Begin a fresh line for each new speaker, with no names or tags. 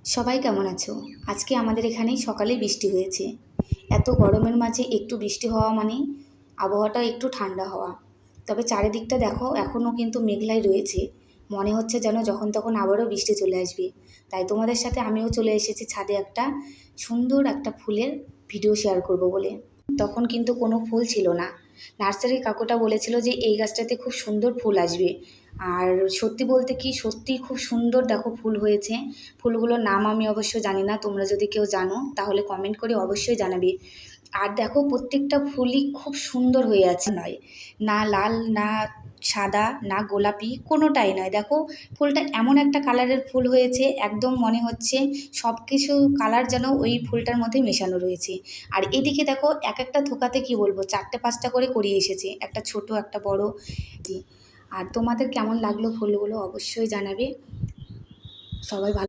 সবাই কেমন আছো? আজকে আমাদের এখানে সকালে বৃষ্টি হয়েছে। এত গরমের মাঝে একটু বৃষ্টি হওয়া মানে আবহাওয়াটা একটু ঠান্ডা হওয়া। তবে চারিদিকটা দেখো এখনও কিন্তু মেঘলাই রয়েছে। মনে হচ্ছে যেন যখন তখন আবারও বৃষ্টি চলে আসবে। তাই তোমাদের সাথে আমিও চলে এসেছি ছাদে একটা সুন্দর একটা ফুলের ভিডিও শেয়ার করব বলে। তখন কিন্তু কোনো ফুল ছিল না। নার্সারির কাকুটা বলেছিল যে এই গাছটাতে খুব সুন্দর ফুল আসবে। আর সত্যি বলতে কি সত্যিই খুব সুন্দর দেখো ফুল হয়েছে। ফুলগুলোর নাম আমি অবশ্য জানি না, তোমরা যদি কেউ জানো তাহলে কমেন্ট করে অবশ্যই জানাবে। আর দেখো প্রত্যেকটা ফুলই খুব সুন্দর হয়ে আছে, নয় না লাল না সাদা না গোলাপি, কোনোটাই নয়। দেখো ফুলটা এমন একটা কালারের ফুল হয়েছে, একদম মনে হচ্ছে সব কিছু কালার যেন ওই ফুলটার মধ্যে মেশানো রয়েছে। আর এদিকে দেখো এক একটা থোকাতে কি বলবো 4টে 5টা করে করিয়ে এসেছে, একটা ছোট একটা বড়। আর তোমাদের কেমন লাগলো ফুলগুলো অবশ্যই জানাবে। সবাই ভালো।